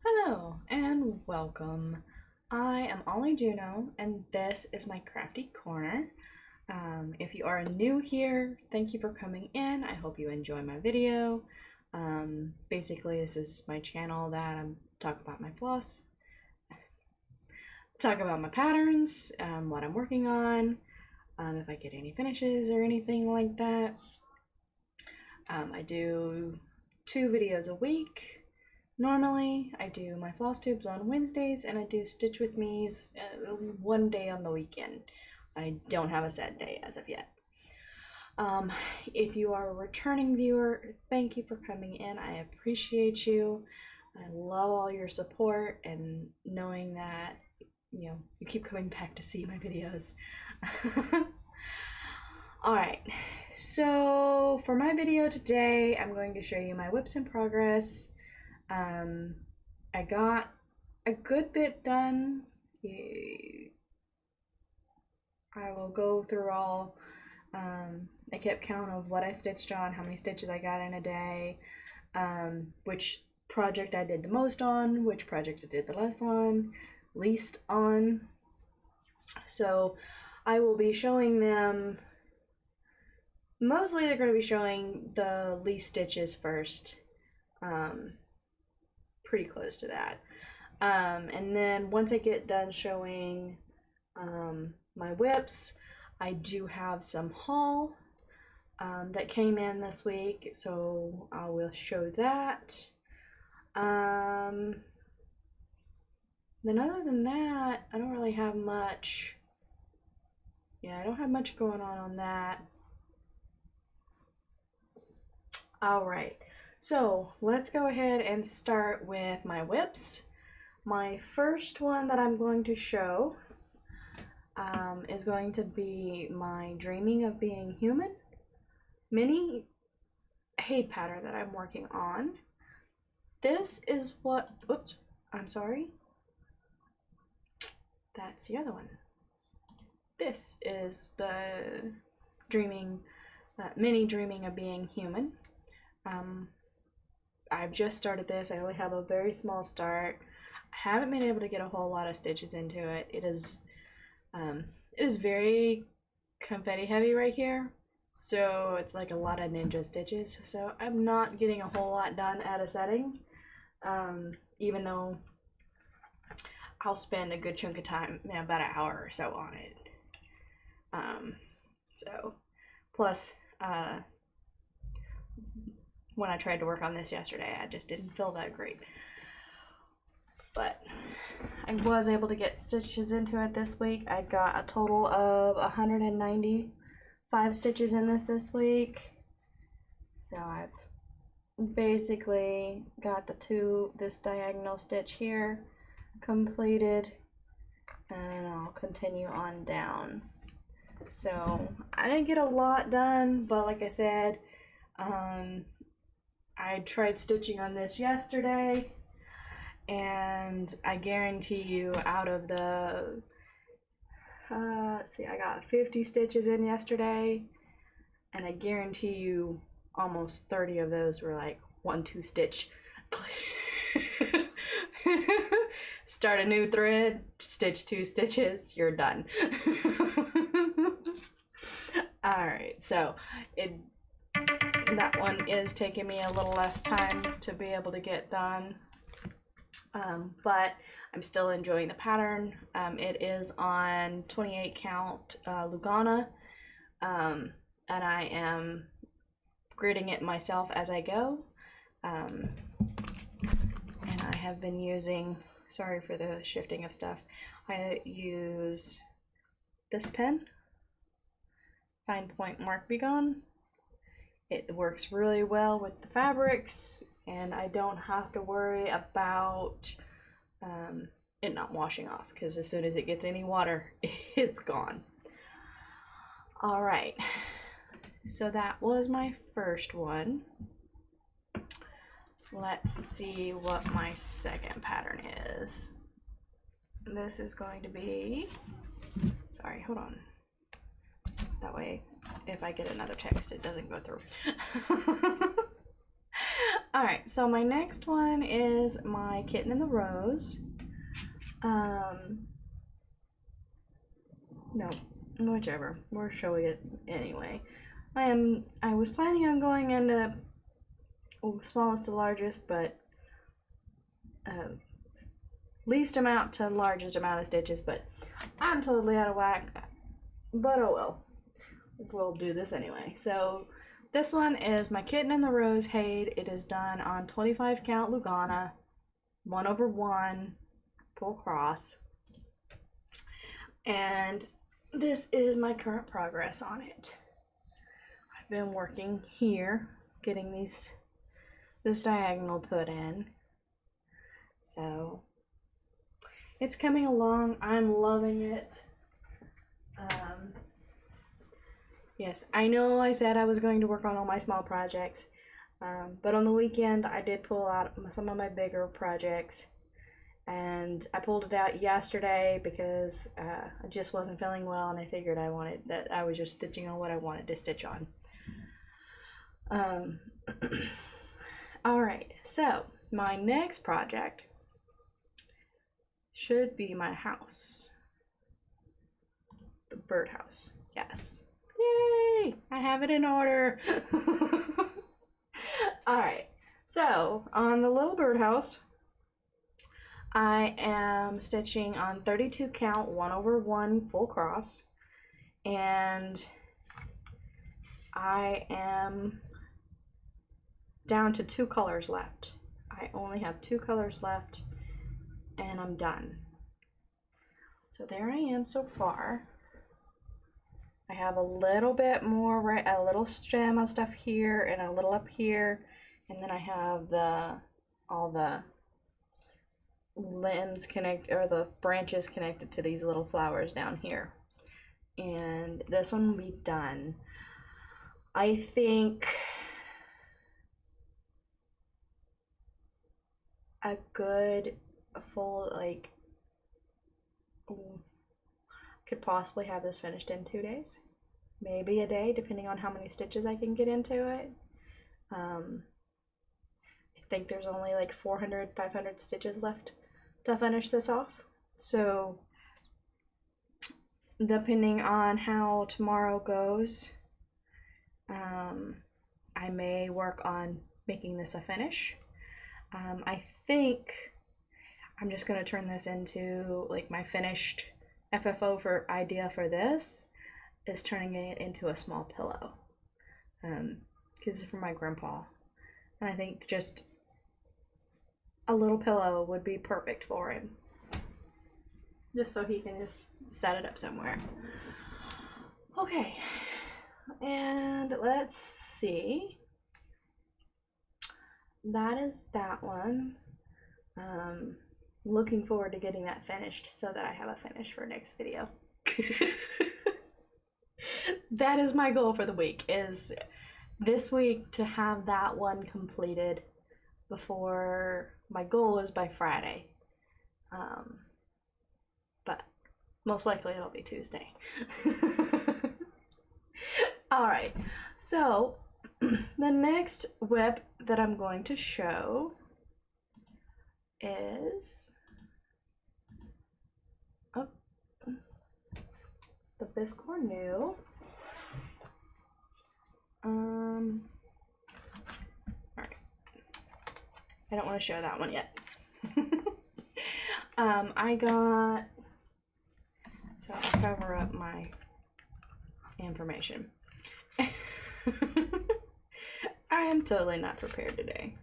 Hello and welcome. I am Ollie Juno and this is my crafty corner. If you are new here, thank you for coming in. I hope you enjoy my video. Basically, this is my channel that I'm talk about my floss, talk about my patterns, what I'm working on, if I get any finishes or anything like that. I do 2 videos a week. Normally, I do my Flosstubes on Wednesdays and I do Stitch with Me's one day on the weekend. I don't have a set day as of yet. If you are a returning viewer, thank you for coming in. I appreciate you. I love all your support and knowing that, you keep coming back to see my videos. Alright, so for my video today, I'm going to show you my whips in progress. I got a good bit done. I will go through all, I kept count of what I stitched on, how many stitches I got in a day, which project I did the most on, which project I did the least on. So I will be showing them, mostly they're going to be showing the least stitches first. Pretty close to that. And then once I get done showing my whips, I do have some haul that came in this week, so I will show that. Then other than that, I don't really have much. Yeah, I don't have much going on that. All right. So let's go ahead and start with my whips. My first one that I'm going to show is going to be my Dreaming of Being Human mini HAED pattern that I'm working on. This is what, oops, I'm sorry. That's the other one. This is the mini Dreaming of Being Human. I've just started this. I only have a very small start. I haven't been able to get a whole lot of stitches into it. It is very confetti heavy right here, so it's like a lot of ninja stitches. So I'm not getting a whole lot done at a setting, even though I'll spend a good chunk of time, about an hour or so on it. So plus when I tried to work on this yesterday, I just didn't feel that great. But I was able to get stitches into it this week. I got a total of 195 stitches in this week. So I've basically got this diagonal stitch here completed, and I'll continue on down. So I didn't get a lot done, but like I said, I tried stitching on this yesterday, and I guarantee you out of the, let's see, I got 50 stitches in yesterday, and I guarantee you almost 30 of those were like 1-2 stitch. Start a new thread, stitch 2 stitches, you're done. Alright, so that one is taking me a little less time to be able to get done, but I'm still enjoying the pattern. It is on 28 count Lugana, and I am gridding it myself as I go, and I have been using, sorry for the shifting of stuff, I use this pen, Fine Point Mark Begone. It works really well with the fabrics, and I don't have to worry about it not washing off, because as soon as it gets any water, it's gone. All right, so that was my first one. Let's see what my second pattern is. This is going to be, sorry, hold on. That way, if I get another text, it doesn't go through. Alright, so my next one is my Kitten in the Rose. No, whichever. We're showing it anyway. I was planning on going into smallest to largest, but least amount to largest amount of stitches, but I'm totally out of whack. But oh well. We'll do this anyway. So this one is my Kitten in the Rose HAED. It is done on 25 count Lugana, 1/1 full cross. And this is my current progress on it. I've been working here, getting this diagonal put in. So it's coming along. I'm loving it. Yes, I know I said I was going to work on all my small projects, but on the weekend I did pull out some of my bigger projects, and I pulled it out yesterday because I just wasn't feeling well, and I figured I was just stitching on what I wanted to stitch on. Alright, so my next project should be my house. The birdhouse, yes. Yay! I have it in order. Alright, so on the little birdhouse, I am stitching on 32 count 1/1 full cross, and I am down to 2 colors left. I only have 2 colors left and I'm done. So there I am so far. I have a little bit more, a little stem of stuff here and a little up here, and then I have all the limbs or the branches connected to these little flowers down here. And this one will be done. I think a good full, like, could possibly have this finished in 2 days, maybe a day, depending on how many stitches I can get into it. I think there's only like 400, 500 stitches left to finish this off. So depending on how tomorrow goes, I may work on making this a finish. I think I'm just going to turn this into like my finished FFO idea for this is turning it into a small pillow, because it's for my grandpa, and I think just a little pillow would be perfect for him, just so he can just set it up somewhere. Okay, and let's see, that is that one. Looking forward to getting that finished so that I have a finish for next video. That is my goal for the week, is this week to have that one completed before, my goal is by Friday. But most likely it'll be Tuesday. Alright, so the next whip that I'm going to show is the Biscornu. Alright. I don't want to show that one yet. So I'll cover up my information. I am totally not prepared today.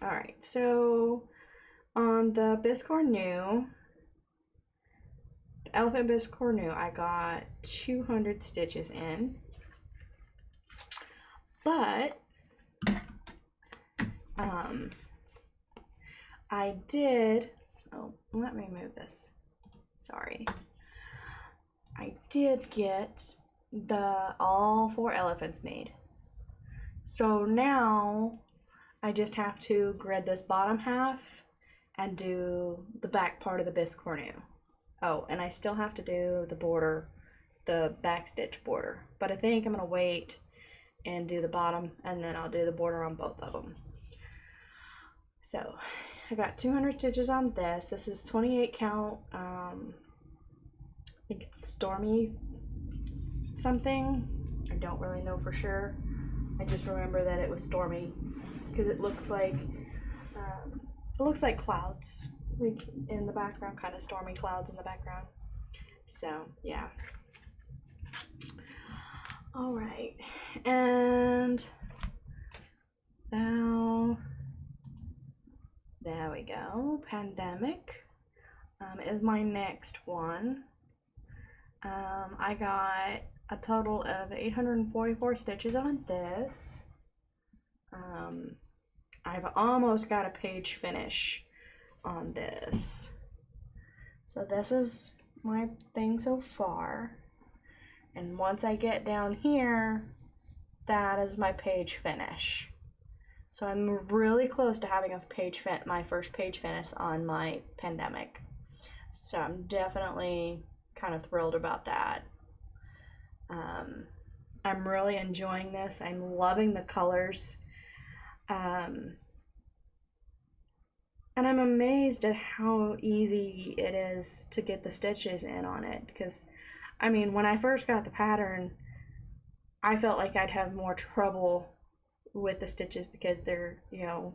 Alright, so on the Biscornu, the Elephant Biscornu, I got 200 stitches in, but I did, let me move this, sorry. I did get all 4 elephants made. So now I just have to grid this bottom half and do the back part of the Biscornu. Oh, and I still have to do the border, the back stitch border. But I think I'm gonna wait and do the bottom, and then I'll do the border on both of them. So I got 200 stitches on this. This is 28 count. I think it's Stormy something. I don't really know for sure. I just remember that it was Stormy because it looks like clouds, like in the background, kind of stormy clouds in the background. So yeah. All right, and now there we go. Pandemic is my next one. I got a total of 844 stitches on this. I've almost got a page finish on this. So this is my thing so far. And once I get down here, that is my page finish. So I'm really close to having my first page finish on my Pandemic. So I'm definitely kind of thrilled about that. I'm really enjoying this. I'm loving the colors. And I'm amazed at how easy it is to get the stitches in on it, because I mean, when I first got the pattern, I felt like I'd have more trouble with the stitches because they're, you know,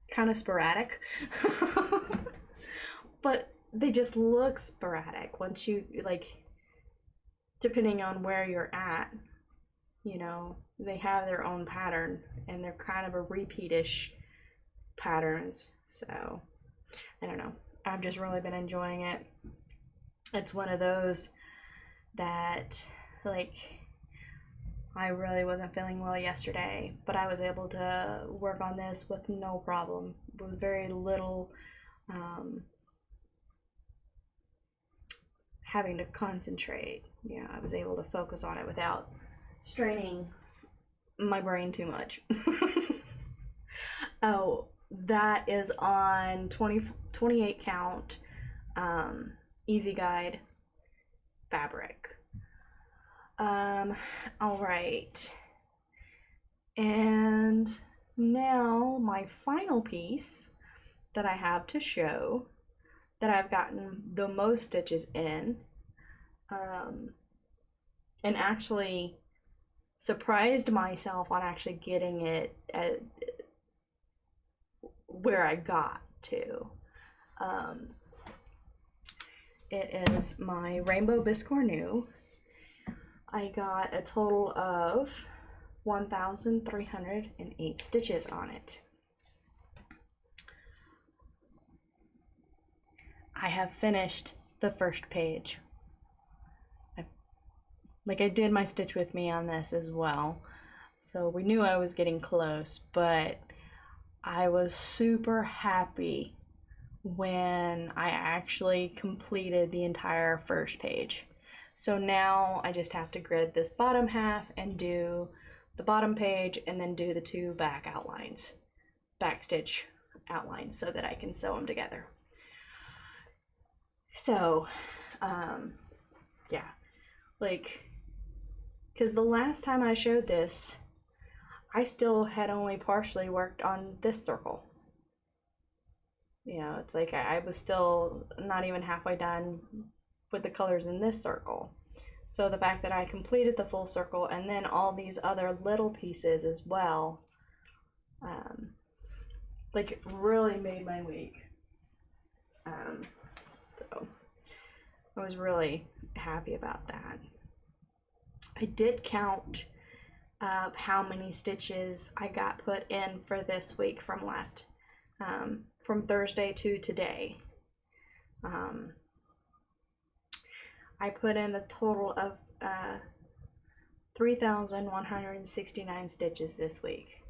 kind of sporadic. But they just look sporadic once you, like, depending on where you're at, you know, they have their own pattern and they're kind of a repeat-ish patterns. So I don't know, I've just really been enjoying it. It's one of those that, like, I really wasn't feeling well yesterday, but I was able to work on this with no problem, with very little having to concentrate. You know, I was able to focus on it without straining my brain too much. Oh, that is on 28 count Easy Guide fabric. All right, and now my final piece that I have to show that I've gotten the most stitches in, and actually surprised myself on actually getting it at where I got to. It is my Rainbow Biscornu. I got a total of 1,308 stitches on it. I have finished the first page. I did my stitch with me on this as well, so we knew I was getting close, but I was super happy when I actually completed the entire first page. So now I just have to grid this bottom half and do the bottom page and then do the two back stitch outlines so that I can sew them together. So, yeah, like, because the last time I showed this, I still had only partially worked on this circle. You know, it's like I was still not even halfway done with the colors in this circle. So the fact that I completed the full circle and then all these other little pieces as well, like, really made my week. So I was really happy about that. I did count how many stitches I got put in for this week from from Thursday to today. I put in a total of 3,169 stitches this week.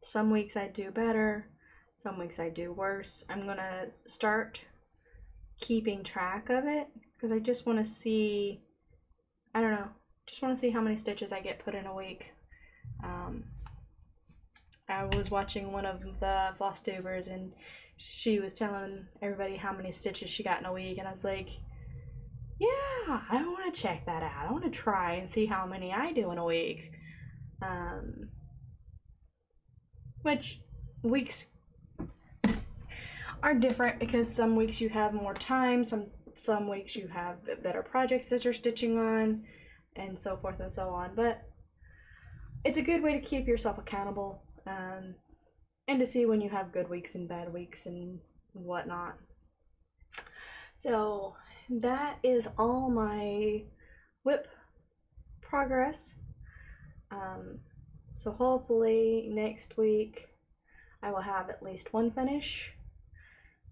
Some weeks I do better, some weeks I do worse. I'm gonna start keeping track of it because I just want to see, I don't know, just want to see how many stitches I get put in a week. I was watching one of the Flosstubers and she was telling everybody how many stitches she got in a week, and I was like, yeah, I want to check that out. I want to try and see how many I do in a week. Which weeks are different because some weeks you have more time, some weeks you have better projects that you're stitching on, and so forth and so on. But it's a good way to keep yourself accountable, and to see when you have good weeks and bad weeks and whatnot. So that is all my whip progress. So hopefully next week I will have at least one finish,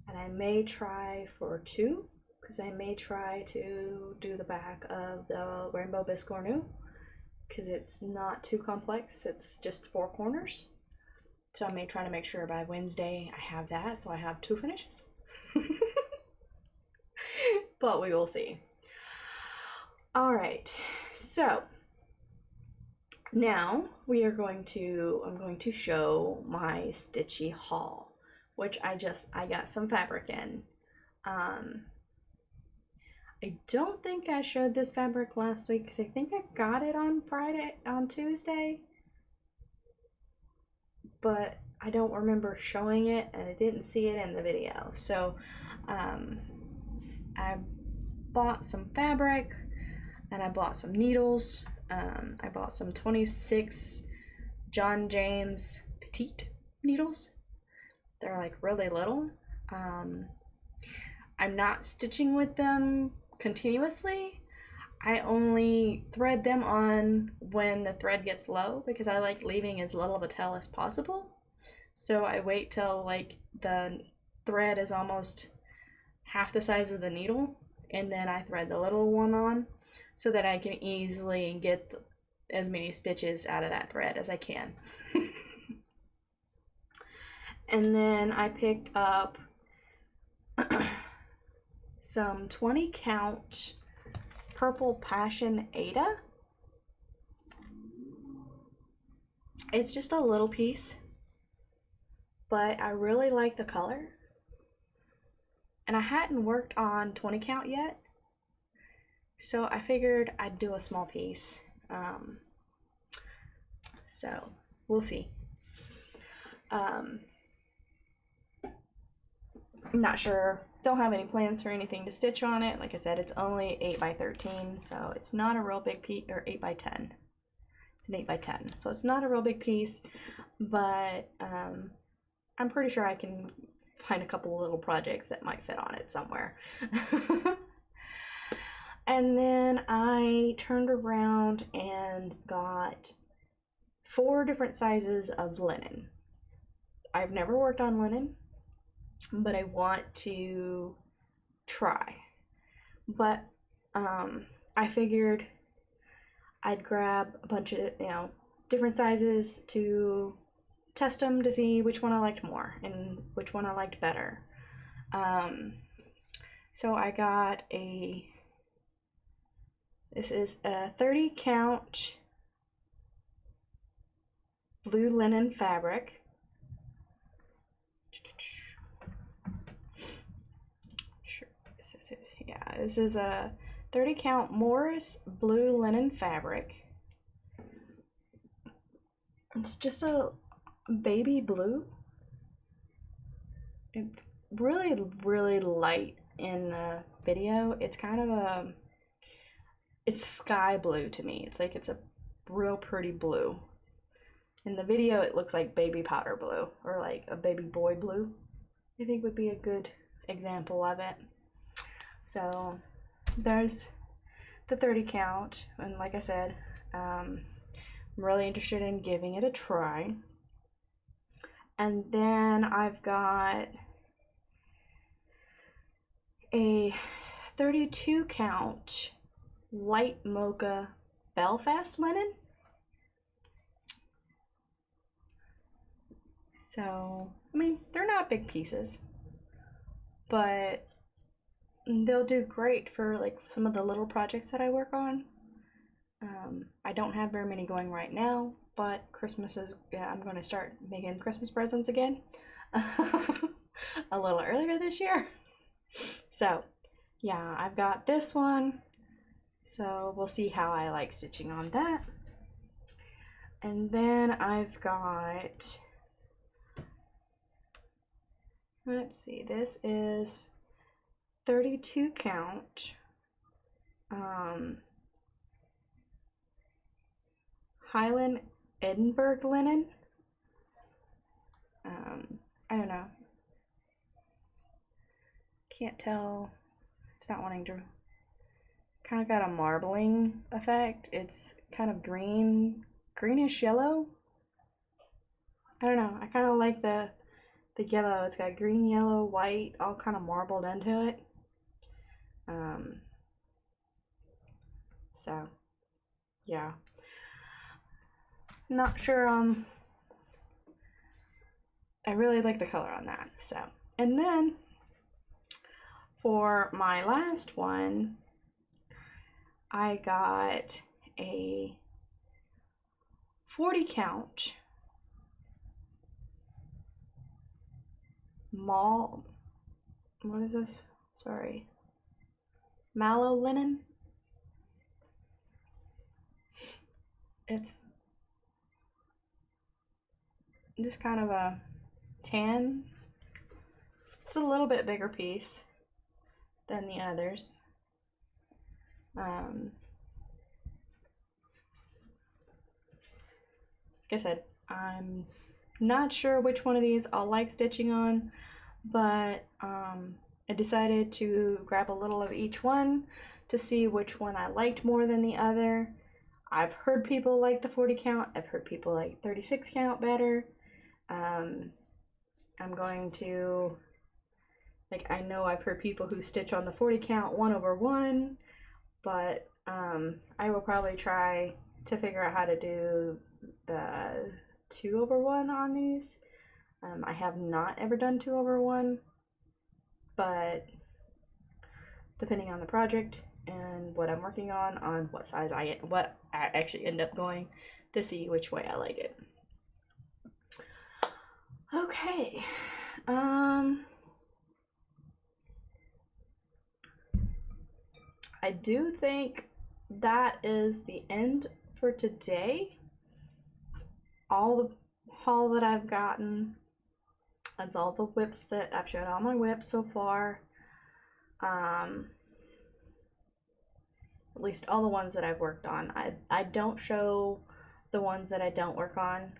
and I may try for two, because I may try to do the back of the rainbow Biscornu, because it's not too complex, it's just 4 corners. So I may try to make sure by Wednesday I have that, so I have 2 finishes. But we will see. All right, so now I'm going to show my stitchy haul, which I got some fabric in. I don't think I showed this fabric last week because I think I got it on Tuesday, but I don't remember showing it and I didn't see it in the video. So I bought some fabric and I bought some needles. I bought some 26 John James Petite needles. They're like really little. I'm not stitching with them continuously. I only thread them on when the thread gets low because I like leaving as little of a tail as possible. So I wait till like the thread is almost half the size of the needle, and then I thread the little one on so that I can easily get as many stitches out of that thread as I can. And then I picked up some 20 count Purple Passion Ada. It's just a little piece, but I really like the color. And I hadn't worked on 20 count yet, so I figured I'd do a small piece. So we'll see. I'm not sure, don't have any plans for anything to stitch on it. Like I said, it's only 8 by 13, so it's not a real big piece, or 8 by 10. It's an 8 by 10, so it's not a real big piece, but I'm pretty sure I can find a couple of little projects that might fit on it somewhere. And then I turned around and got 4 different sizes of linen. I've never worked on linen, but I want to try. But I figured I'd grab a bunch of, different sizes to test them to see which one I liked more and which one I liked better. So I got this is a 30 count blue linen fabric. This is a 30 count Morris blue linen fabric. It's just a baby blue. It's really, really light in the video. It's kind of it's sky blue to me. It's like it's a real pretty blue. In the video, it looks like baby powder blue, or like a baby boy blue, I think would be a good example of it. So there's the 30 count, and like I said, I'm really interested in giving it a try. And then I've got a 32 count light mocha Belfast linen. So, I mean, they're not big pieces, but they'll do great for like some of the little projects that I work on. I don't have very many going right now, but Christmas is, I'm going to start making Christmas presents again a little earlier this year. So yeah, I've got this one, so we'll see how I like stitching on that. And then I've got, let's see, this is 32 count. Highland Edinburgh linen. I don't know. Can't tell. It's not wanting to. Kind of got a marbling effect. It's kind of greenish yellow. I don't know. I kind of like the yellow. It's got green, yellow, white, all kind of marbled into it. So, yeah. Not sure. I really like the color on that. So, and then for my last one, I got a 40 count what is this? Sorry. Mallow linen. It's just kind of a tan. It's a little bit bigger piece than the others. Like I said, I'm not sure which one of these I'll like stitching on, but I decided to grab a little of each one to see which one I liked more than the other. I've heard people like the 40 count. I've heard people like 36 count better. I'm going to, like, I know I've heard people who stitch on the 40 count 1/1, but I will probably try to figure out how to do the 2/1 on these. I have not ever done 2/1, but depending on the project and what I'm working on what size what I actually end up going, to see which way I like it. Okay. I do think that is the end for today. It's all the haul that I've gotten. That's all the whips that I've showed all my whips so far. At least all the ones that I've worked on. I don't show the ones that I don't work on.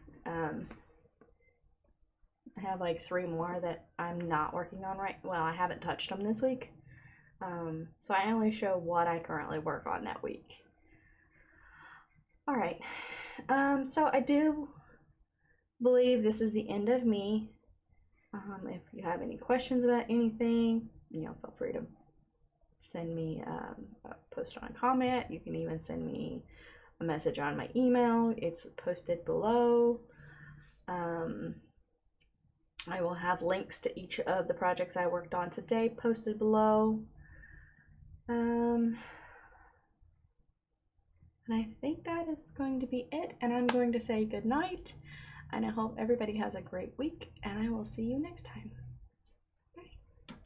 I have like 3 more that I'm not working on well, I haven't touched them this week. So I only show what I currently work on that week. All right. So I do believe this is the end of me. If you have any questions about anything, feel free to send me a post on a comment. You can even send me a message on my email. It's posted below. I will have links to each of the projects I worked on today posted below. And I think that is going to be it, and I'm going to say good night, and I hope everybody has a great week, and I will see you next time.